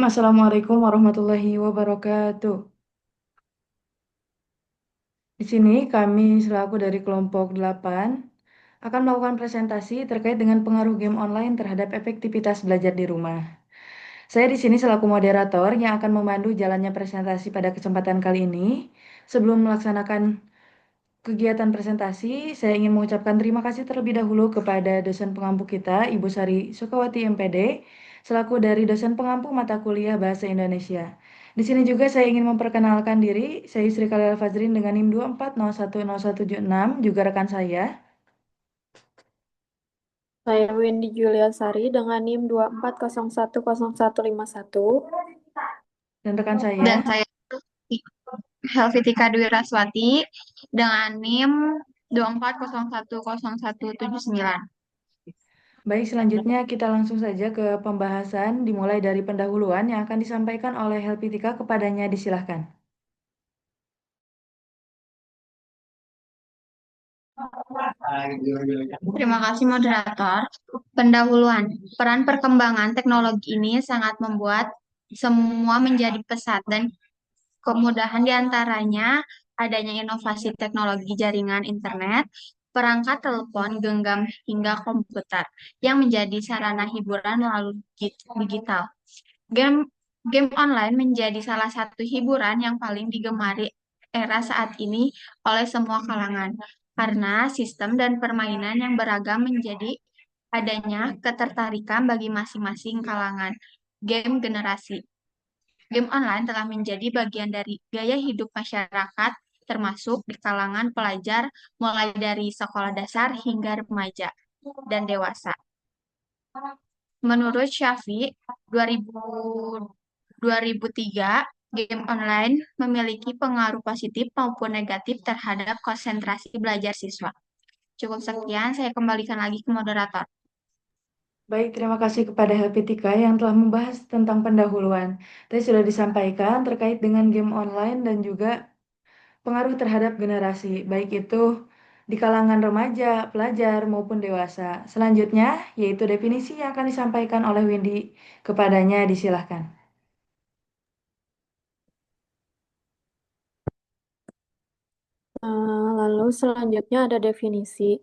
Assalamualaikum warahmatullahi wabarakatuh. Di sini kami selaku dari kelompok 8 akan melakukan presentasi terkait dengan pengaruh game online terhadap efektivitas belajar di rumah. Saya di sini selaku moderator yang akan memandu jalannya presentasi pada kesempatan kali ini. Sebelum melaksanakan kegiatan presentasi, saya ingin mengucapkan terima kasih terlebih dahulu kepada dosen pengampu kita, Ibu Sari Sukawati MPD, selaku dari dosen pengampu mata kuliah Bahasa Indonesia. Di sini juga saya ingin memperkenalkan diri, saya Sri Khalil Fazrin dengan NIM 2401076, juga rekan saya, Saya Windy Juliasari dengan NIM 240101151 dan rekan Dan saya. saya Helvitika Dwi Raswati dengan NIM 240101179. Baik, selanjutnya kita langsung saja ke pembahasan dimulai dari pendahuluan yang akan disampaikan oleh Helpitika kepadanya, disilahkan. Terima kasih moderator. Pendahuluan. Peran perkembangan teknologi ini sangat membuat semua menjadi pesat dan kemudahan diantaranya adanya inovasi teknologi jaringan internet, perangkat telepon genggam hingga komputer yang menjadi sarana hiburan melalui digital. Game game online menjadi salah satu hiburan yang paling digemari era saat ini oleh semua kalangan karena sistem dan permainan yang beragam menjadi adanya ketertarikan bagi masing-masing kalangan. Game online telah menjadi bagian dari gaya hidup masyarakat, termasuk di kalangan pelajar mulai dari sekolah dasar hingga remaja dan dewasa. Menurut Syafi, 2000 2003, game online memiliki pengaruh positif maupun negatif terhadap konsentrasi belajar siswa. Cukup sekian, saya kembalikan lagi ke moderator. Baik, terima kasih kepada Helpitika yang telah membahas tentang pendahuluan. Tadi sudah disampaikan terkait dengan game online dan juga pengaruh terhadap generasi, baik itu di kalangan remaja, pelajar, maupun dewasa. Selanjutnya, yaitu definisi yang akan disampaikan oleh Windy kepadanya, disilahkan. Lalu selanjutnya ada definisi.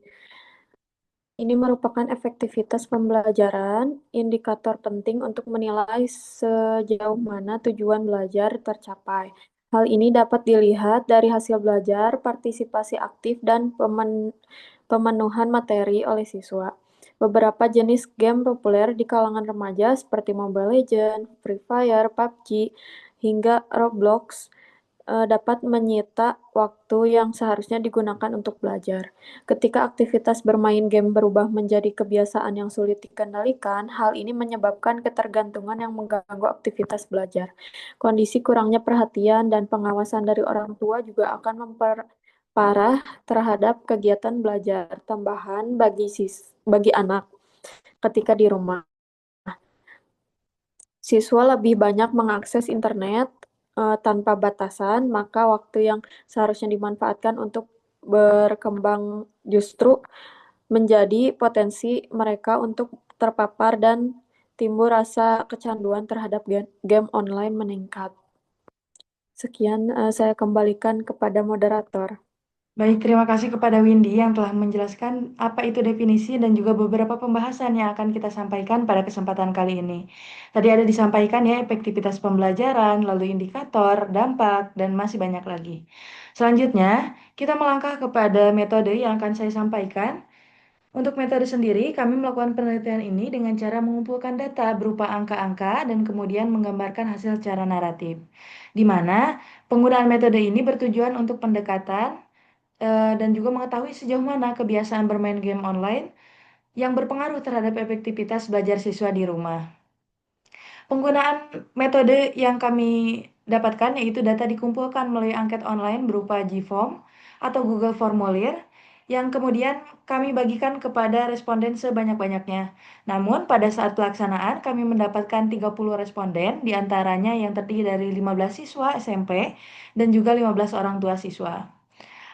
Ini merupakan efektivitas pembelajaran, indikator penting untuk menilai sejauh mana tujuan belajar tercapai. Hal ini dapat dilihat dari hasil belajar, partisipasi aktif, dan pemenuhan materi oleh siswa. Beberapa jenis game populer di kalangan remaja seperti Mobile Legends, Free Fire, PUBG, hingga Roblox dapat menyita waktu yang seharusnya digunakan untuk belajar. Ketika aktivitas bermain game berubah menjadi kebiasaan yang sulit dikendalikan, hal ini menyebabkan ketergantungan yang mengganggu aktivitas belajar. Kondisi kurangnya perhatian dan pengawasan dari orang tua juga akan memperparah terhadap kegiatan belajar tambahan bagi anak ketika di rumah. Siswa lebih banyak mengakses internet tanpa batasan, maka waktu yang seharusnya dimanfaatkan untuk berkembang justru menjadi potensi mereka untuk terpapar dan timbul rasa kecanduan terhadap game online meningkat. Sekian, saya kembalikan kepada moderator. Baik, terima kasih kepada Windy yang telah menjelaskan apa itu definisi dan juga beberapa pembahasan yang akan kita sampaikan pada kesempatan kali ini. Tadi ada disampaikan ya efektivitas pembelajaran, lalu indikator, dampak, dan masih banyak lagi. Selanjutnya, kita melangkah kepada metode yang akan saya sampaikan. Untuk metode sendiri, kami melakukan penelitian ini dengan cara mengumpulkan data berupa angka-angka dan kemudian menggambarkan hasil secara naratif. Di mana penggunaan metode ini bertujuan untuk pendekatan dan juga mengetahui sejauh mana kebiasaan bermain game online yang berpengaruh terhadap efektivitas belajar siswa di rumah. Penggunaan metode yang kami dapatkan yaitu data dikumpulkan melalui angket online berupa Gform atau Google Formulir yang kemudian kami bagikan kepada responden sebanyak-banyaknya. Namun pada saat pelaksanaan kami mendapatkan 30 responden diantaranya yang terdiri dari 15 siswa SMP dan juga 15 orang tua siswa.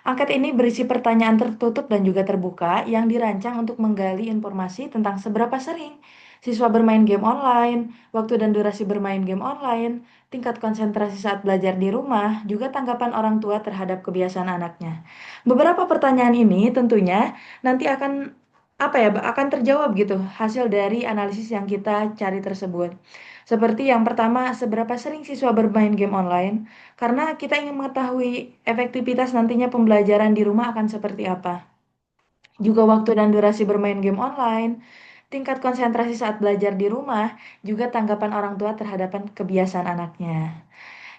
Angket ini berisi pertanyaan tertutup dan juga terbuka yang dirancang untuk menggali informasi tentang seberapa sering siswa bermain game online, waktu dan durasi bermain game online, tingkat konsentrasi saat belajar di rumah, juga tanggapan orang tua terhadap kebiasaan anaknya. Beberapa pertanyaan ini tentunya nanti akan akan terjawab gitu hasil dari analisis yang kita cari tersebut. Seperti yang pertama, seberapa sering siswa bermain game online? Karena kita ingin mengetahui efektivitas nantinya pembelajaran di rumah akan seperti apa. Juga waktu dan durasi bermain game online, tingkat konsentrasi saat belajar di rumah, juga tanggapan orang tua terhadap kebiasaan anaknya.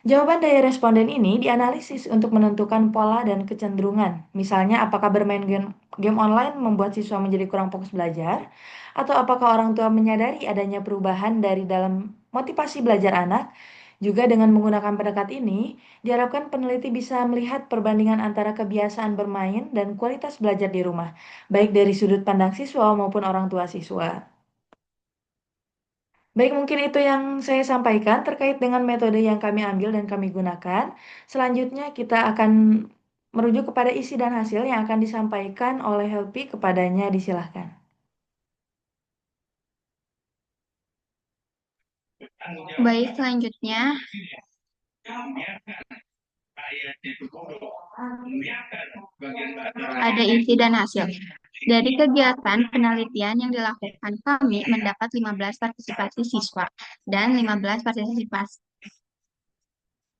Jawaban dari responden ini dianalisis untuk menentukan pola dan kecenderungan. Misalnya, apakah bermain game online membuat siswa menjadi kurang fokus belajar, atau apakah orang tua menyadari adanya perubahan dari dalam motivasi belajar anak. Juga dengan menggunakan pendekat ini, diharapkan peneliti bisa melihat perbandingan antara kebiasaan bermain dan kualitas belajar di rumah, baik dari sudut pandang siswa maupun orang tua siswa. Baik, mungkin itu yang saya sampaikan terkait dengan metode yang kami ambil dan kami gunakan. Selanjutnya kita akan merujuk kepada isi dan hasil yang akan disampaikan oleh Helpi kepadanya, disilahkan. Baik, selanjutnya ada isi dan hasil. Dari kegiatan penelitian yang dilakukan, kami mendapat 15 partisipasi siswa dan 15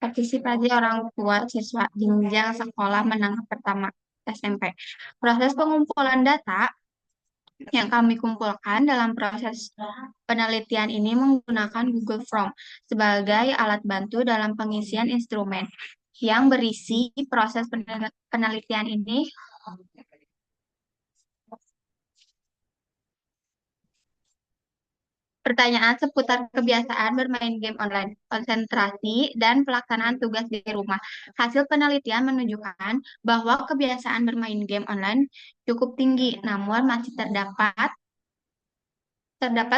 partisipasi orang tua siswa jenjang sekolah menengah pertama SMP. Proses pengumpulan data yang kami kumpulkan dalam proses penelitian ini menggunakan Google Form sebagai alat bantu dalam pengisian instrumen yang berisi proses penelitian ini. Pertanyaan seputar kebiasaan bermain game online, konsentrasi, dan pelaksanaan tugas di rumah. Hasil penelitian menunjukkan bahwa kebiasaan bermain game online cukup tinggi, namun masih terdapat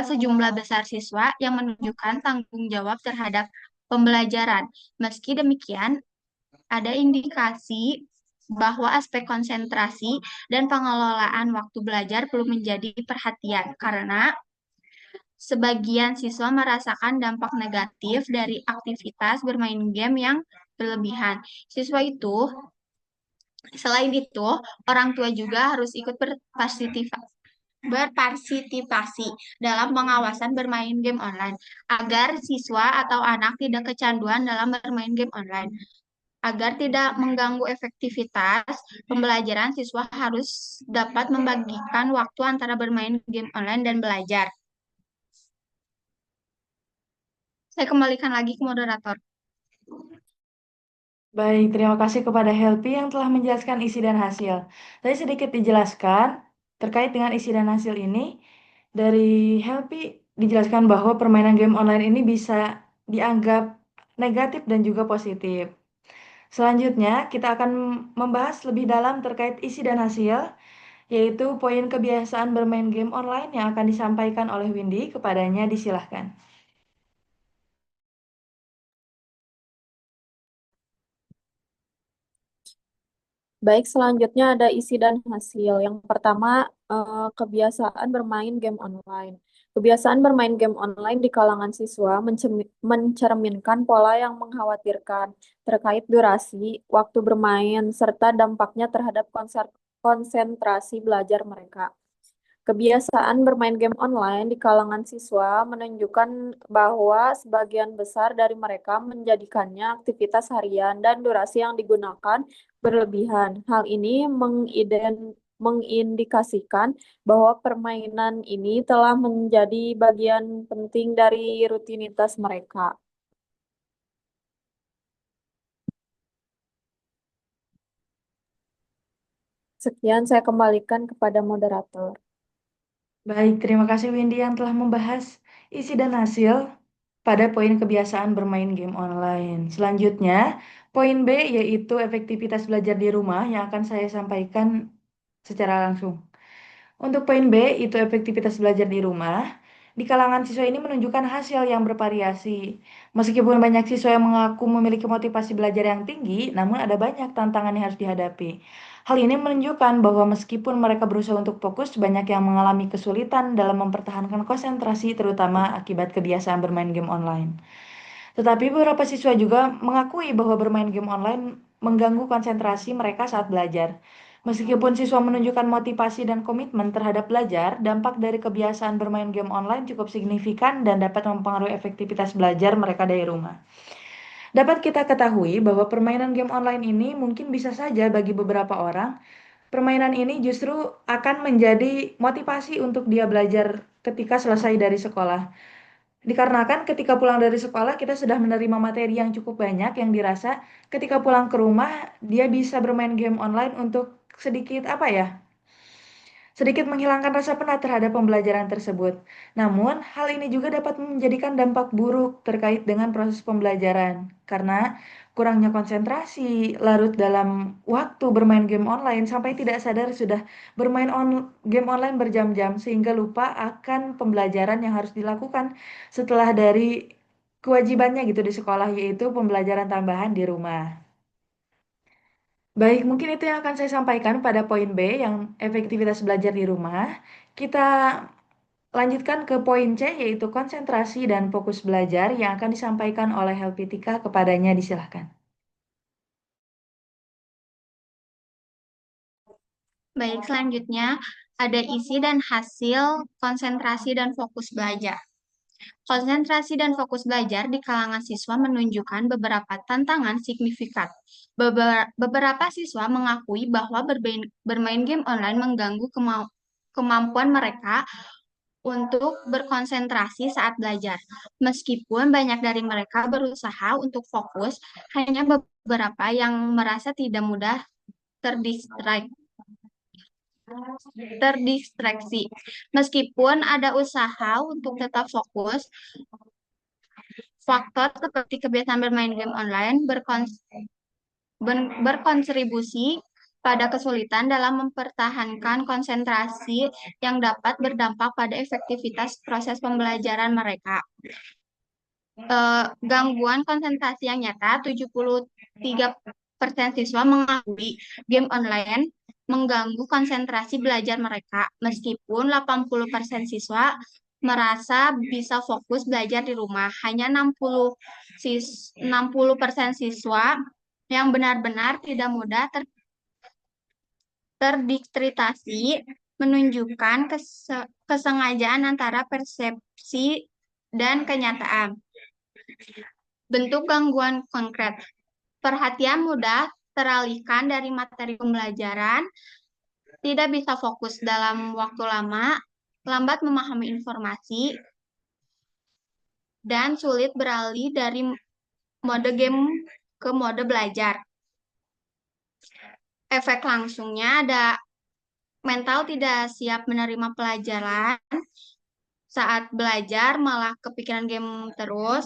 sejumlah besar siswa yang menunjukkan tanggung jawab terhadap pembelajaran. Meski demikian, ada indikasi bahwa aspek konsentrasi dan pengelolaan waktu belajar perlu menjadi perhatian karena sebagian siswa merasakan dampak negatif dari aktivitas bermain game yang berlebihan. Selain itu, orang tua juga harus ikut berpartisipasi dalam pengawasan bermain game online agar siswa atau anak tidak kecanduan dalam bermain game online. Agar tidak mengganggu efektivitas pembelajaran, siswa harus dapat membagikan waktu antara bermain game online dan belajar. Saya kembalikan lagi ke moderator. Baik, terima kasih kepada Helpi yang telah menjelaskan isi dan hasil. Tadi sedikit dijelaskan terkait dengan isi dan hasil ini. Dari Helpi dijelaskan bahwa permainan game online ini bisa dianggap negatif dan juga positif. Selanjutnya, kita akan membahas lebih dalam terkait isi dan hasil, yaitu poin kebiasaan bermain game online yang akan disampaikan oleh Windy. Kepadanya, disilahkan. Baik, selanjutnya ada isi dan hasil. Yang pertama, kebiasaan bermain game online. Kebiasaan bermain game online di kalangan siswa mencerminkan pola yang mengkhawatirkan terkait durasi, waktu bermain, serta dampaknya terhadap konsentrasi belajar mereka. Kebiasaan bermain game online di kalangan siswa menunjukkan bahwa sebagian besar dari mereka menjadikannya aktivitas harian dan durasi yang digunakan berlebihan. Hal ini mengindikasikan bahwa permainan ini telah menjadi bagian penting dari rutinitas mereka. Sekian saya kembalikan kepada moderator. Baik, terima kasih Windy yang telah membahas isi dan hasil pada poin kebiasaan bermain game online. Selanjutnya, poin B yaitu efektivitas belajar di rumah yang akan saya sampaikan secara langsung. Untuk poin B itu efektivitas belajar di rumah. di kalangan siswa ini menunjukkan hasil yang bervariasi. Meskipun banyak siswa yang mengaku memiliki motivasi belajar yang tinggi, namun ada banyak tantangan yang harus dihadapi. Hal ini menunjukkan bahwa meskipun mereka berusaha untuk fokus, banyak yang mengalami kesulitan dalam mempertahankan konsentrasi, terutama akibat kebiasaan bermain game online. Tetapi beberapa siswa juga mengakui bahwa bermain game online mengganggu konsentrasi mereka saat belajar. Meskipun siswa menunjukkan motivasi dan komitmen terhadap belajar, dampak dari kebiasaan bermain game online cukup signifikan dan dapat mempengaruhi efektivitas belajar mereka dari rumah. Dapat kita ketahui bahwa permainan game online ini mungkin bisa saja bagi beberapa orang, permainan ini justru akan menjadi motivasi untuk dia belajar ketika selesai dari sekolah. Dikarenakan ketika pulang dari sekolah kita sudah menerima materi yang cukup banyak yang dirasa ketika pulang ke rumah dia bisa bermain game online untuk sedikit apa ya? Sedikit menghilangkan rasa penat terhadap pembelajaran tersebut. Namun, hal ini juga dapat menjadikan dampak buruk terkait dengan proses pembelajaran karena kurangnya konsentrasi, larut dalam waktu bermain game online sampai tidak sadar sudah game online berjam-jam sehingga lupa akan pembelajaran yang harus dilakukan setelah dari kewajibannya gitu di sekolah yaitu pembelajaran tambahan di rumah. Baik, mungkin itu yang akan saya sampaikan pada poin B yang efektivitas belajar di rumah. Kita lanjutkan ke poin C yaitu konsentrasi dan fokus belajar yang akan disampaikan oleh Helpitika kepadanya disilahkan. Baik, selanjutnya ada isi dan hasil konsentrasi dan fokus belajar. Konsentrasi dan fokus belajar di kalangan siswa menunjukkan beberapa tantangan signifikan. Beberapa siswa mengakui bahwa bermain game online mengganggu kemampuan mereka untuk berkonsentrasi saat belajar. Meskipun banyak dari mereka berusaha untuk fokus, hanya beberapa yang merasa tidak mudah terdistraksi. terdistraksi. Meskipun ada usaha untuk tetap fokus, faktor seperti kebiasaan bermain game online berkontribusi pada kesulitan dalam mempertahankan konsentrasi yang dapat berdampak pada efektivitas proses pembelajaran mereka. Gangguan konsentrasi yang nyata, 73% siswa mengakui game online mengganggu konsentrasi belajar mereka, meskipun 80% siswa merasa bisa fokus belajar di rumah. Hanya 60% siswa yang benar-benar tidak mudah terdistraksi menunjukkan kesengajaan antara persepsi dan kenyataan. Bentuk gangguan konkret. Perhatian mudah teralihkan dari materi pembelajaran, tidak bisa fokus dalam waktu lama, lambat memahami informasi, dan sulit beralih dari mode game ke mode belajar. Efek langsungnya ada mental tidak siap menerima pelajaran, saat belajar malah kepikiran game terus,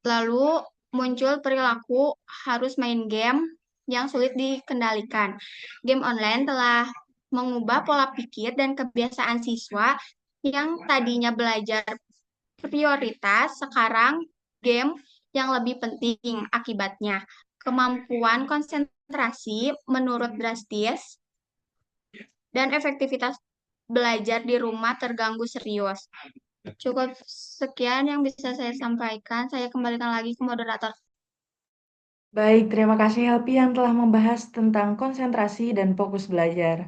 lalu muncul perilaku harus main game yang sulit dikendalikan. Game online telah mengubah pola pikir dan kebiasaan siswa yang tadinya belajar prioritas, sekarang game yang lebih penting. Akibatnya, kemampuan konsentrasi menurut drastis dan efektivitas belajar di rumah terganggu serius. Cukup sekian yang bisa saya sampaikan. Saya kembalikan lagi ke moderator. Baik, terima kasih Helpi yang telah membahas tentang konsentrasi dan fokus belajar.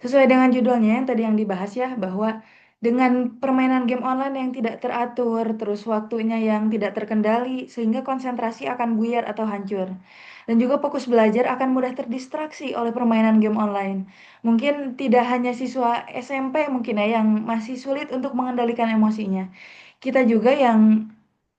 Sesuai dengan judulnya yang tadi yang dibahas ya, bahwa dengan permainan game online yang tidak teratur, terus waktunya yang tidak terkendali, sehingga konsentrasi akan buyar atau hancur. Dan juga fokus belajar akan mudah terdistraksi oleh permainan game online. Mungkin tidak hanya siswa SMP mungkin ya yang masih sulit untuk mengendalikan emosinya. Kita juga yang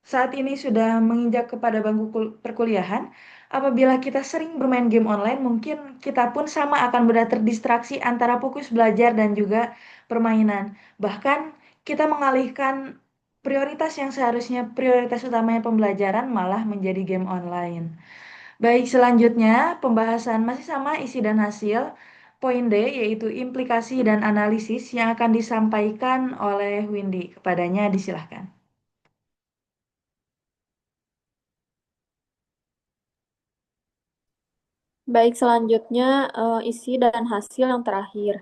saat ini sudah menginjak kepada bangku perkuliahan, apabila kita sering bermain game online, mungkin kita pun sama akan mudah terdistraksi antara fokus belajar dan juga permainan. Bahkan kita mengalihkan prioritas yang seharusnya prioritas utamanya pembelajaran malah menjadi game online. Baik, selanjutnya pembahasan masih sama isi dan hasil. poin D, yaitu implikasi dan analisis yang akan disampaikan oleh Windy. Kepadanya disilahkan. Baik, selanjutnya isi dan hasil yang terakhir.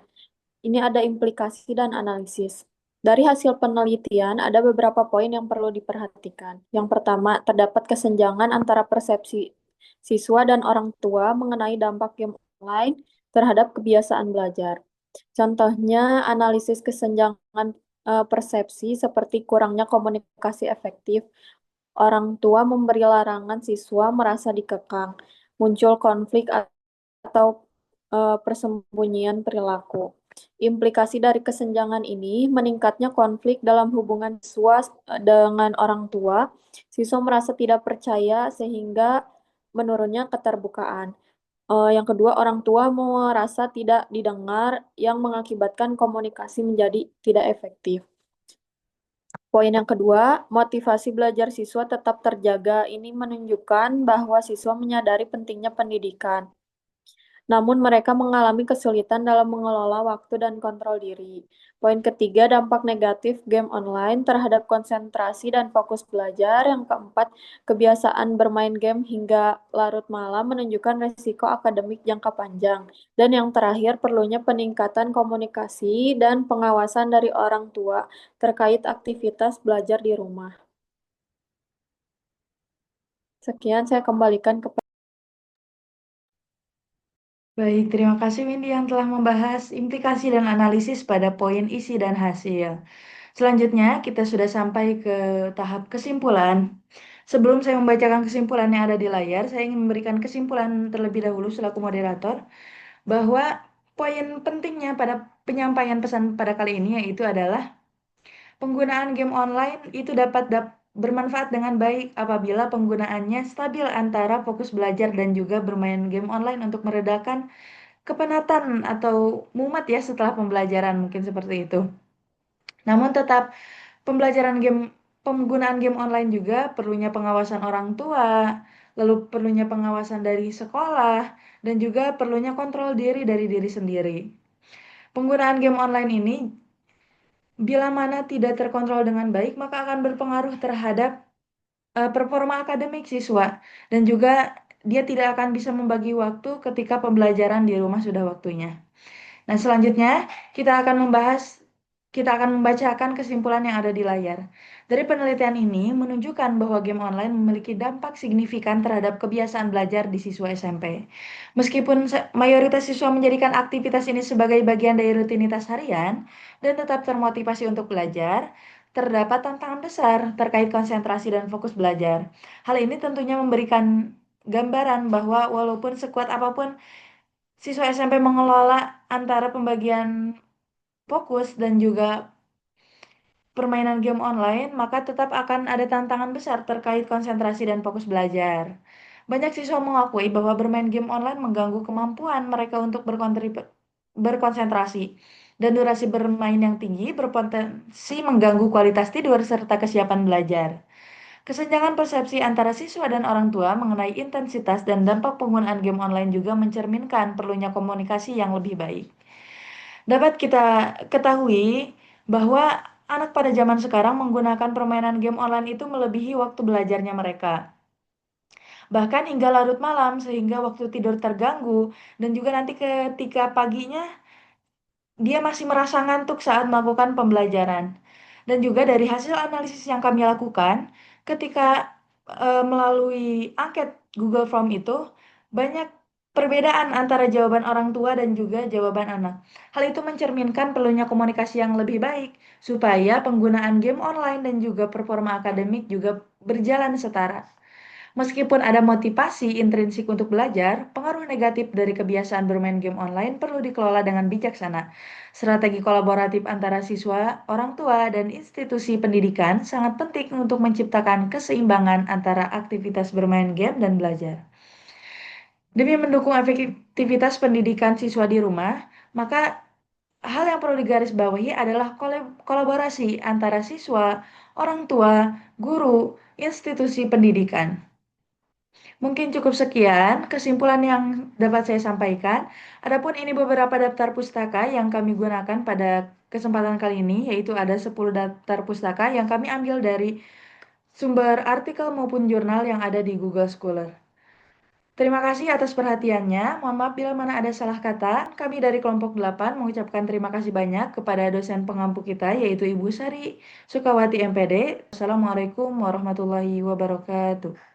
Ini ada implikasi dan analisis. Dari hasil penelitian, ada beberapa poin yang perlu diperhatikan. Yang pertama, terdapat kesenjangan antara persepsi siswa dan orang tua mengenai dampak game online terhadap kebiasaan belajar. Contohnya, analisis kesenjangan persepsi seperti kurangnya komunikasi efektif, orang tua memberi larangan, siswa merasa dikekang, muncul konflik atau persembunyian perilaku. Implikasi dari kesenjangan ini meningkatnya konflik dalam hubungan siswa dengan orang tua. Siswa merasa tidak percaya sehingga menurunnya keterbukaan. Yang kedua, orang tua merasa tidak didengar yang mengakibatkan komunikasi menjadi tidak efektif. Poin yang kedua, motivasi belajar siswa tetap terjaga. Ini menunjukkan bahwa siswa menyadari pentingnya pendidikan. Namun mereka mengalami kesulitan dalam mengelola waktu dan kontrol diri. Poin ketiga, dampak negatif game online terhadap konsentrasi dan fokus belajar. Yang keempat, kebiasaan bermain game hingga larut malam menunjukkan risiko akademik jangka panjang. Dan yang terakhir, perlunya peningkatan komunikasi dan pengawasan dari orang tua terkait aktivitas belajar di rumah. Sekian saya kembalikan ke. Baik, terima kasih Windy yang telah membahas implikasi dan analisis pada poin isi dan hasil. Selanjutnya, kita sudah sampai ke tahap kesimpulan. Sebelum saya membacakan kesimpulan yang ada di layar, saya ingin memberikan kesimpulan terlebih dahulu selaku moderator bahwa poin pentingnya pada penyampaian pesan pada kali ini yaitu adalah penggunaan game online itu dapat bermanfaat dengan baik apabila penggunaannya stabil antara fokus belajar dan juga bermain game online untuk meredakan kepenatan atau mumet ya setelah pembelajaran mungkin seperti itu. Namun tetap penggunaan game online juga perlunya pengawasan orang tua, lalu perlunya pengawasan dari sekolah dan juga perlunya kontrol diri dari diri sendiri. Penggunaan game online ini bila mana tidak terkontrol dengan baik maka akan berpengaruh terhadap performa akademik siswa dan juga dia tidak akan bisa membagi waktu ketika pembelajaran di rumah sudah waktunya. Nah, selanjutnya kita akan membacakan kesimpulan yang ada di layar. Dari penelitian ini menunjukkan bahwa game online memiliki dampak signifikan terhadap kebiasaan belajar di siswa SMP. Meskipun mayoritas siswa menjadikan aktivitas ini sebagai bagian dari rutinitas harian dan tetap termotivasi untuk belajar, terdapat tantangan besar terkait konsentrasi dan fokus belajar. Hal ini tentunya memberikan gambaran bahwa walaupun sekuat apapun siswa SMP mengelola antara pembagian fokus dan juga permainan game online, maka tetap akan ada tantangan besar terkait konsentrasi dan fokus belajar. Banyak siswa mengakui bahwa bermain game online mengganggu kemampuan mereka untuk berkonsentrasi, dan durasi bermain yang tinggi berpotensi mengganggu kualitas tidur serta kesiapan belajar. Kesenjangan persepsi antara siswa dan orang tua mengenai intensitas dan dampak penggunaan game online juga mencerminkan perlunya komunikasi yang lebih baik. Dapat kita ketahui bahwa anak pada zaman sekarang menggunakan permainan game online itu melebihi waktu belajarnya mereka. Bahkan hingga larut malam sehingga waktu tidur terganggu dan juga nanti ketika paginya dia masih merasa ngantuk saat melakukan pembelajaran. Dan juga dari hasil analisis yang kami lakukan ketika melalui angket Google Form itu banyak perbedaan antara jawaban orang tua dan juga jawaban anak. Hal itu mencerminkan perlunya komunikasi yang lebih baik supaya penggunaan game online dan juga performa akademik juga berjalan setara. Meskipun ada motivasi intrinsik untuk belajar, pengaruh negatif dari kebiasaan bermain game online perlu dikelola dengan bijaksana. Strategi kolaboratif antara siswa, orang tua, dan institusi pendidikan sangat penting untuk menciptakan keseimbangan antara aktivitas bermain game dan belajar. Demi mendukung efektivitas pendidikan siswa di rumah, maka hal yang perlu digarisbawahi adalah kolaborasi antara siswa, orang tua, guru, institusi pendidikan. Mungkin cukup sekian kesimpulan yang dapat saya sampaikan. Adapun ini beberapa daftar pustaka yang kami gunakan pada kesempatan kali ini, yaitu ada 10 daftar pustaka yang kami ambil dari sumber artikel maupun jurnal yang ada di Google Scholar. Terima kasih atas perhatiannya. Mohon maaf bila mana ada salah kata. Kami dari kelompok 8 mengucapkan terima kasih banyak kepada dosen pengampu kita, yaitu Ibu Sari Sukawati MPD. Assalamualaikum warahmatullahi wabarakatuh.